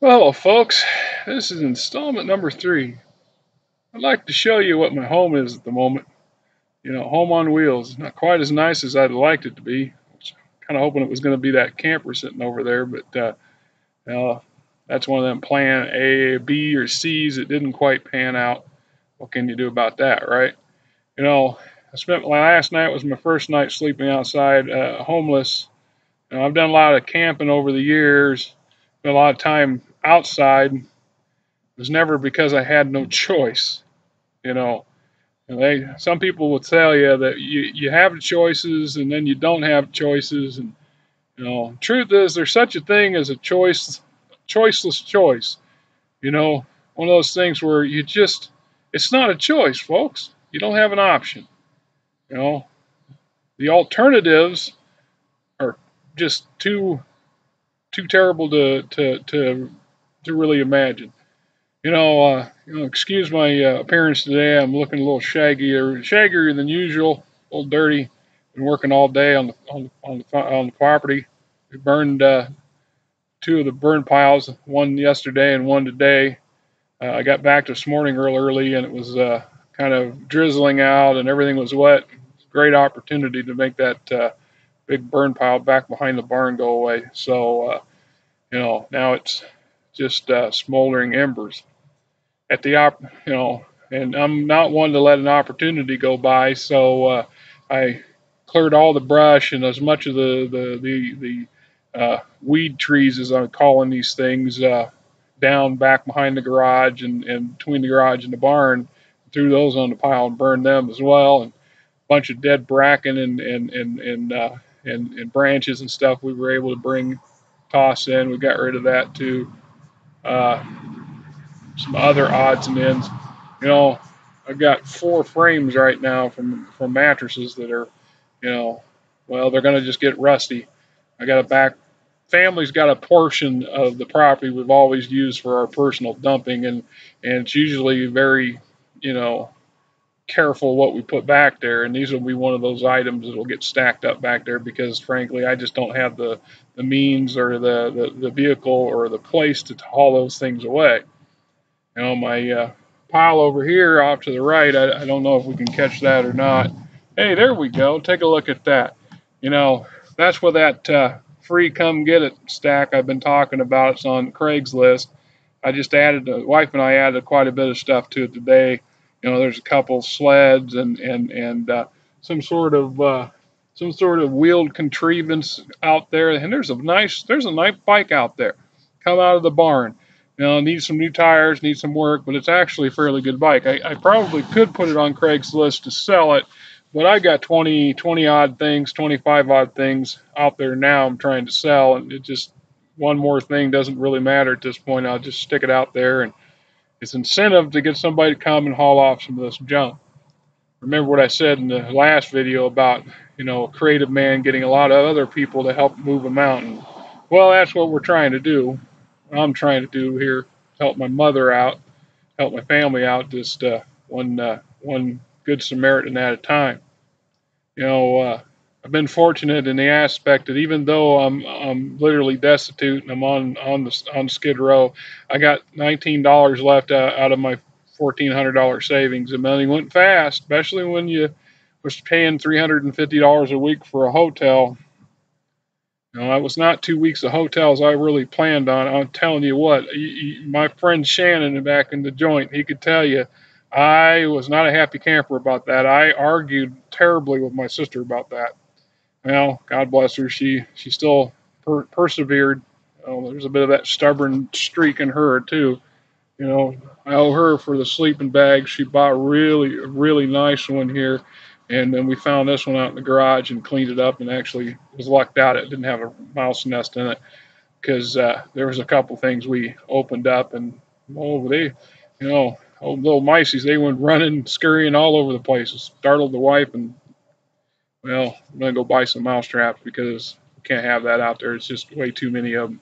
Well, folks, this is installment number 3. I'd like to show you what my home is at the moment. Home on wheels. Not quite as nice as I'd liked it to be. Kind of hoping it was going to be that camper sitting over there, but that's one of them plan A, B, or C's that didn't quite pan out. What can you do about that, right? I spent my last night was my first night sleeping outside, homeless. I've done a lot of camping over the years, spent a lot of time outside. It was never because I had no choice. You know, some people will tell you that you have choices and then you don't have choices, and truth is there's such a thing as a choiceless choice. One of those things where it's not a choice, folks. You don't have an option. You know, the alternatives are just too terrible to really imagine. Excuse my appearance today. I'm looking a little shaggier than usual, a little dirty. Been working all day on the property. We burned 2 of the burn piles, one yesterday and one today. I got back this morning real early, and it was kind of drizzling out, and everything was wet. Great opportunity to make that big burn pile back behind the barn go away. So now it's just smoldering embers at and I'm not one to let an opportunity go by, so I cleared all the brush and as much of the weed trees, as I'm calling these things, down back behind the garage and between the garage and the barn. Threw those on the pile and burned them as well, and a bunch of dead bracken and branches and stuff we were able to toss in. We got rid of that too. Uh, some other odds and ends. You know, I've got 4 frames right now from mattresses that are, they're going to just get rusty. I got a back. Family's got a portion of the property we've always used for our personal dumping, and it's usually very, you know, careful what we put back there. And these will be one of those items that will get stacked up back there because, frankly, I just don't have the means or the vehicle or the place to haul those things away. My pile over here off to the right, I don't know if we can catch that or not. Hey, there we go. Take a look at that. You know, that's what that free come get it stack I've been talking about. It's on Craigslist. The wife and I added quite a bit of stuff to it today. There's a couple sleds and some sort of wheeled contrivance out there. And there's a nice bike out there. Come out of the barn. Needs some new tires, needs some work, but it's actually a fairly good bike. I probably could put it on Craigslist to sell it, but I got 20 odd things, 25 odd things out there now I'm trying to sell, and it just, one more thing doesn't really matter at this point. I'll just stick it out there, and it's incentive to get somebody to come and haul off some of this junk. Remember what I said in the last video about, a creative man getting a lot of other people to help move a mountain. Well, that's what we're trying to do. I'm trying to do here, help my mother out, help my family out, just one good Samaritan at a time. I've been fortunate in the aspect that even though I'm literally destitute and I'm on Skid Row, I got $19 left out of my $1,400 savings. The money went fast, especially when you was paying $350 a week for a hotel. It was not 2 weeks of hotels I really planned on. I'm telling you what, my friend Shannon back in the joint, he could tell you, I was not a happy camper about that. I argued terribly with my sister about that. Well, God bless her, she still persevered. There's a bit of that stubborn streak in her too. I owe her for the sleeping bag. She bought a really nice one here. And then we found this one out in the garage and cleaned it up and actually was lucked out. It didn't have a mouse nest in it because there was a couple things we opened up and, little miceies, they went running, scurrying all over the place. It startled the wife and, well, I'm going to go buy some mouse traps because we can't have that out there. It's just way too many of them.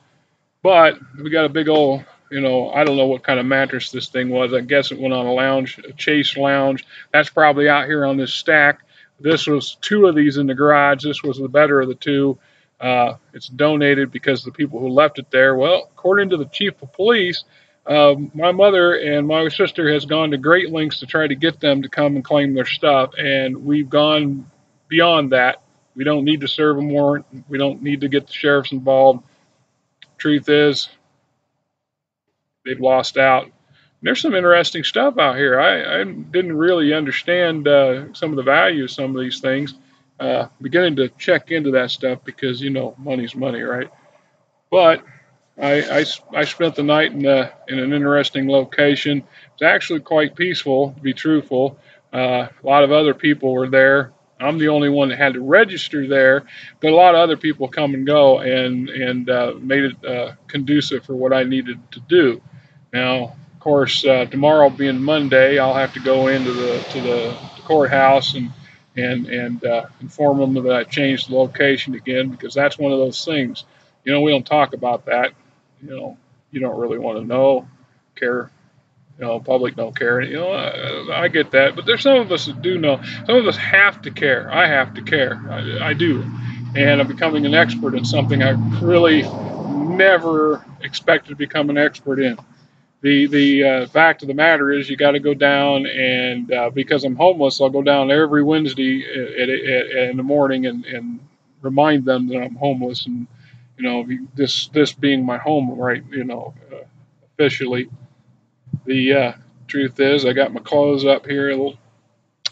But we got a big old, I don't know what kind of mattress this thing was. I guess it went on a Chase lounge. That's probably out here on this stack. This was 2 of these in the garage. This was the better of the 2. It's donated because the people who left it there, well, according to the chief of police, my mother and my sister has gone to great lengths to try to get them to come and claim their stuff, and we've gone beyond that. We don't need to serve a warrant. We don't need to get the sheriffs involved. Truth is, they've lost out. There's some interesting stuff out here. I didn't really understand some of the value of some of these things. Beginning to check into that stuff because, you know, money's money, right? But I spent the night in an interesting location. It's actually quite peaceful, to be truthful. A lot of other people were there. I'm the only one that had to register there, but a lot of other people come and go and made it conducive for what I needed to do. Now, of course, tomorrow being Monday, I'll have to go into the courthouse and inform them that I changed the location again because that's one of those things. You know, we don't talk about that. You know, you don't really want to know, care. You know, public don't care. You know, I get that, but there's some of us that do know. Some of us have to care. I have to care. I do, and I'm becoming an expert in something I really never expected to become an expert in. The fact of the matter is, you got to go down and because I'm homeless, I'll go down every Wednesday in the morning and remind them that I'm homeless and you know this being my home right officially. The truth is, I got my clothes up here, a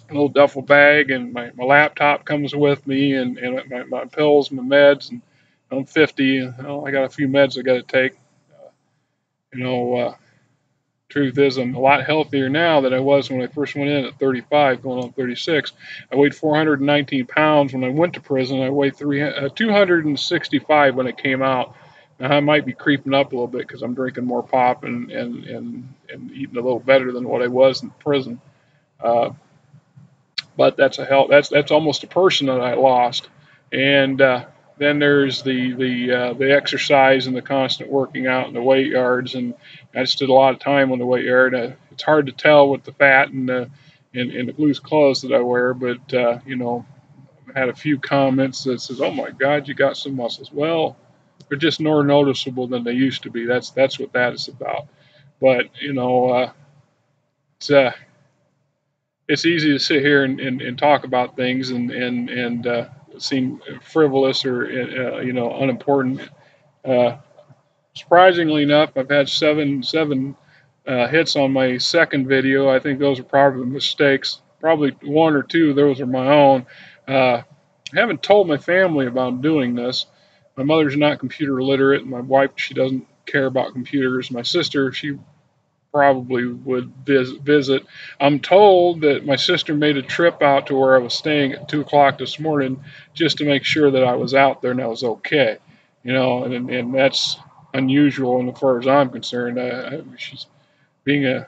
little duffel bag, and my laptop comes with me, and my pills, my meds, and I'm 50. You know, I got a few meds I got to take. You know, truth is, I'm a lot healthier now than I was when I first went in at 35, going on 36. I weighed 419 pounds when I went to prison. I weighed 265 when I came out. Now, I might be creeping up a little bit because I'm drinking more pop and eating a little better than what I was in prison. Uh, but that's a hell. That's almost a person that I lost. And then there's the exercise and the constant working out in the weight yards. And I just did a lot of time on the weight yard. It's hard to tell with the fat and the loose clothes that I wear, but you know, I had a few comments that says, "Oh my God, you got some muscles." Well, they're just more noticeable than they used to be. That's what that is about. But you know, it's it's easy to sit here and talk about things and seem frivolous or you know unimportant. Uh, Surprisingly enough, I've had seven hits on my second video. I think those are probably mistakes. Probably one or two of those are my own. I haven't told my family about doing this. My mother's not computer literate. My wife, she doesn't care about computers. My sister, she probably would visit. I'm told that my sister made a trip out to where I was staying at 2 o'clock this morning just to make sure that I was out there and I was okay. You know, and that's unusual. And as far as I'm concerned, she's being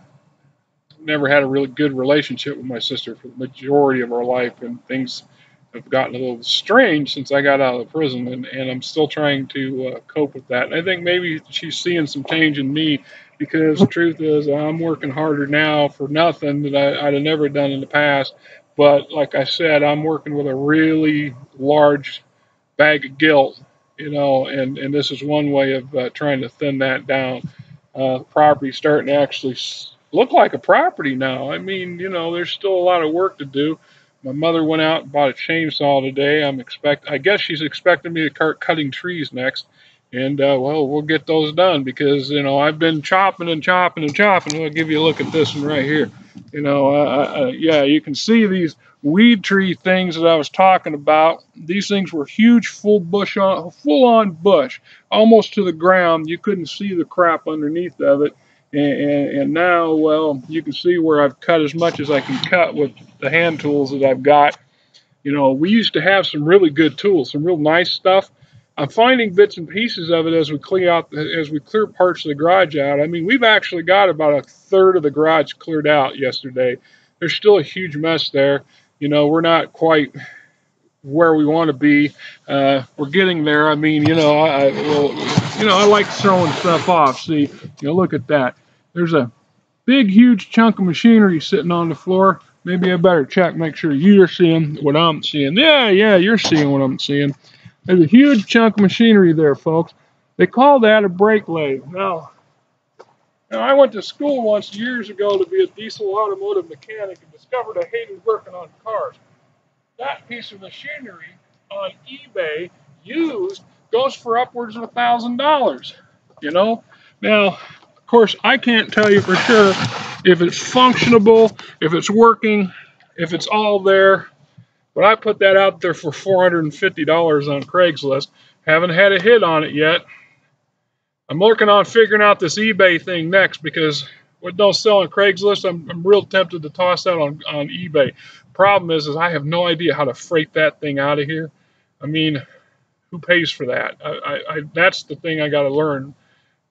never had a really good relationship with my sister for the majority of our life, and things have gotten a little strange since I got out of the prison, and I'm still trying to cope with that. And I think maybe she's seeing some change in me because the truth is I'm working harder now for nothing that I'd have never done in the past. But like I said, I'm working with a really large bag of guilt, you know, and this is one way of trying to thin that down. The property's starting to actually look like a property now. I mean, you know, there's still a lot of work to do. My mother went out and bought a chainsaw today. I guess she's expecting me to start cutting trees next. And, well, we'll get those done because, you know, I've been chopping and chopping and chopping. I'll give you a look at this one right here. You know, yeah, you can see these weed tree things that I was talking about. These things were huge, full on bush, almost to the ground. You couldn't see the crap underneath of it. And now, well, you can see where I've cut as much as I can cut with the hand tools that I've got. You know, we used to have some really good tools, some real nice stuff. I'm finding bits and pieces of it as we clear parts of the garage out. I mean, we've actually got about a third of the garage cleared out yesterday. There's still a huge mess there. You know, we're not quite where we want to be. We're getting there. I mean, you know, I like throwing stuff off. See, you know, look at that. There's a big, huge chunk of machinery sitting on the floor. Maybe I better check, make sure you're seeing what I'm seeing. Yeah, you're seeing what I'm seeing. There's a huge chunk of machinery there, folks. They call that a brake lathe. Now, I went to school once years ago to be a diesel automotive mechanic and discovered I hated working on cars. That piece of machinery on eBay used goes for upwards of $1,000. You know? Now, of course, I can't tell you for sure if it's functionable, if it's working, if it's all there. But I put that out there for $450 on Craigslist. Haven't had a hit on it yet. I'm working on figuring out this eBay thing next because what don't sell on Craigslist, I'm real tempted to toss that on eBay. Problem is I have no idea how to freight that thing out of here. I mean, who pays for that? That's the thing I got to learn.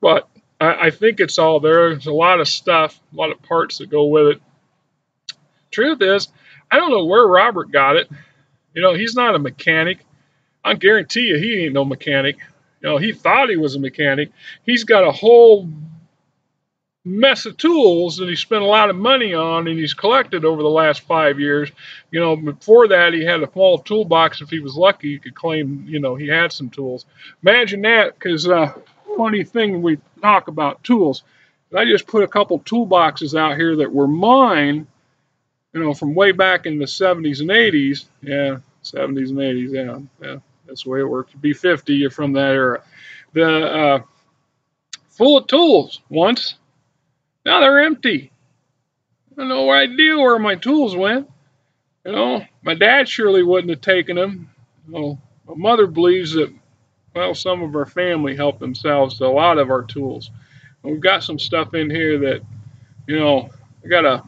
But I think it's all there. There's a lot of stuff, a lot of parts that go with it. Truth is, I don't know where Robert got it. You know, he's not a mechanic. I guarantee you he ain't no mechanic. You know, he thought he was a mechanic. He's got a whole mess of tools that he spent a lot of money on and he's collected over the last 5 years. You know, before that he had a small toolbox. If he was lucky, he could claim, you know, he had some tools. Imagine that, because funny thing, we talk about tools. I just put a couple toolboxes out here that were mine, you know, from way back in the 70s and 80s. Yeah, 70s and 80s, yeah. That's the way it works. Be 50, you're from that era. The full of tools once. Now they're empty. I have no idea where my tools went. You know, my dad surely wouldn't have taken them. You know, my mother believes that, well, some of our family helped themselves to a lot of our tools. And we've got some stuff in here that, you know, I got a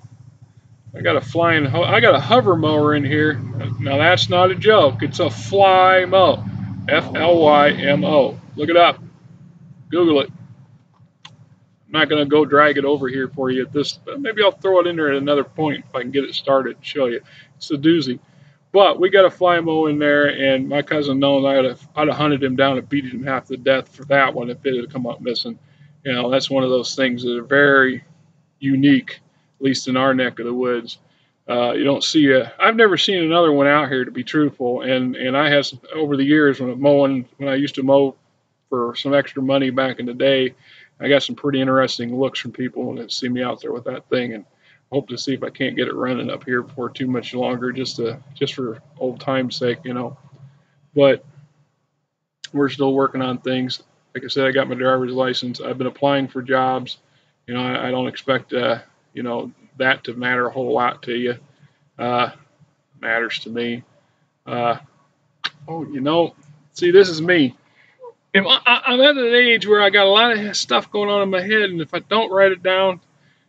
hover mower in here. Now that's not a joke. It's a Flymo. Flymo. Look it up. Google it. I'm not going to go drag it over here for you at this, but maybe I'll throw it in there at another point if I can get it started and show you. It's a doozy. But we got a Flymo in there, and my cousin knows I'd have hunted him down and beat him half to death for that one if it had come up missing. You know, that's one of those things that are very unique, at least in our neck of the woods. You don't see I've never seen another one out here, to be truthful. And I have some, over the years when I used to mow for some extra money back in the day, I got some pretty interesting looks from people that see me out there with that thing, and hope to see if I can't get it running up here for too much longer, just for old time's sake, you know. But we're still working on things. Like I said, I got my driver's license. I've been applying for jobs. You know, I don't expect you know, that to matter a whole lot to you. Matters to me. Oh, you know, see, this is me. If I'm at an age where I got a lot of stuff going on in my head, and if I don't write it down,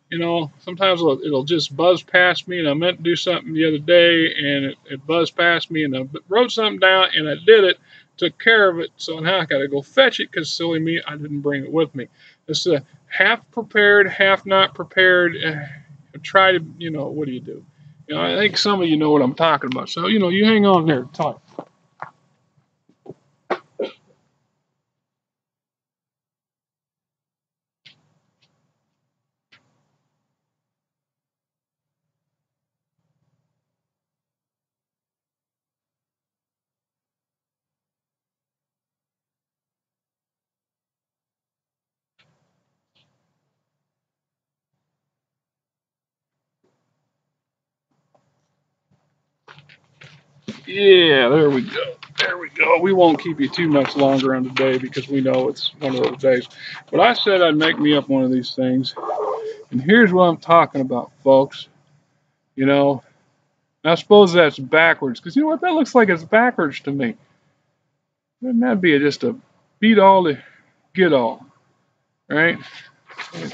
you know, sometimes it'll just buzz past me, and I meant to do something the other day, and it buzzed past me, and I wrote something down, and I did it, took care of it, so now I got to go fetch it, because silly me, I didn't bring it with me. It's half prepared, half not prepared. Try to, you know, what do you do? You know, I think some of you know what I'm talking about, so, you know, you hang on there, talk. Yeah, there we go. There we go. We won't keep you too much longer on today because we know it's one of those days. But I said I'd make me up one of these things. And here's what I'm talking about, folks. You know, I suppose that's backwards. Because you know what? That looks like it's backwards to me. Wouldn't that be just a beat all to get all? Right?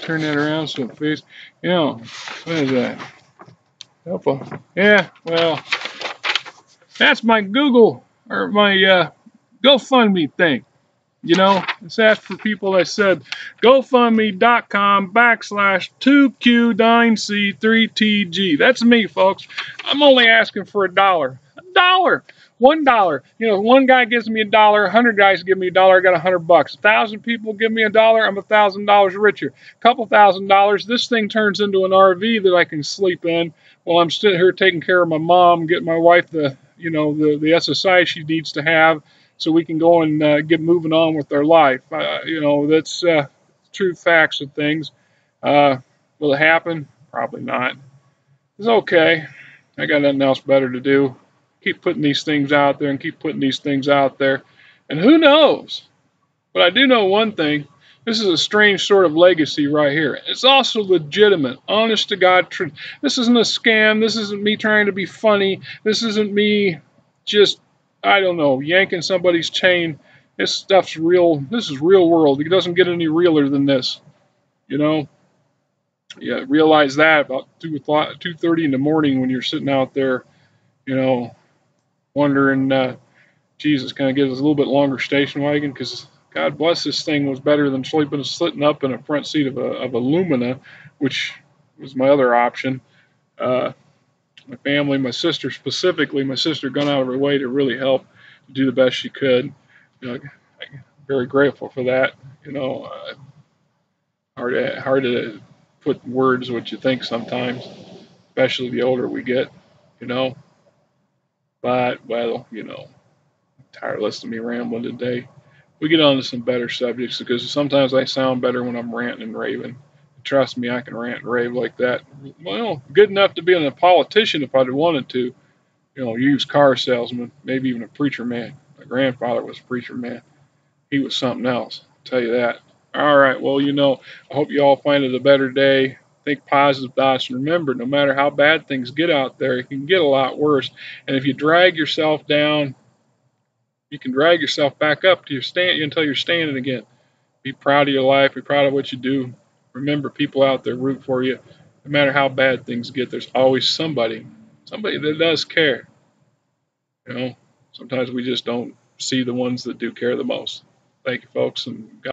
Turn that around so it face. You know, what is that? Yeah, well, that's my Google or my GoFundMe thing. You know, it's asked for people that said GoFundMe.com/2Q9C3TG. That's me, folks. I'm only asking for $1. $1. $1. You know, one guy gives me $1, 100 guys give me $1, I got $100. 1,000 people give me $1, I'm $1,000 richer. Couple $1,000, this thing turns into an RV that I can sleep in while I'm sitting here taking care of my mom, getting my wife the, you know, the SSI she needs to have, so we can go and get moving on with our life. That's true facts of things. Uh, will it happen? Probably not. It's okay. I got nothing else better to do. Keep putting these things out there and keep putting these things out there. And who knows? But I do know one thing. This is a strange sort of legacy right here. It's also legitimate, honest to God truth. This isn't a scam. This isn't me trying to be funny. This isn't me just, I don't know, yanking somebody's chain. This stuff's real. This is real world. It doesn't get any realer than this. You know? Yeah, realize that about 2:30 in the morning when you're sitting out there, wondering, Jesus, can I get us a little bit longer station wagon? Because God bless, this thing was better than sitting up in a front seat of a Lumina, which was my other option. Uh, my family, my sister specifically, my sister gone out of her way to really help do the best she could. I'm very grateful for that. Hard to put words what you think sometimes, especially the older we get. You know, but well, tired listening to me rambling today. We get on to some better subjects because sometimes I sound better when I'm ranting and raving. Trust me, I can rant and rave like that. Well, good enough to be a politician if I'd wanted to. Used car salesman, maybe even a preacher man. My grandfather was a preacher man. He was something else, I'll tell you that. All right, well, I hope you all find it a better day. Think positive thoughts. And remember, no matter how bad things get out there, it can get a lot worse. And if you drag yourself down, you can drag yourself back up to your stand until you're standing again. Be proud of your life. Be proud of what you do. Remember, people out there root for you. No matter how bad things get, there's always somebody that does care. Sometimes we just don't see the ones that do care the most. Thank you, folks, and God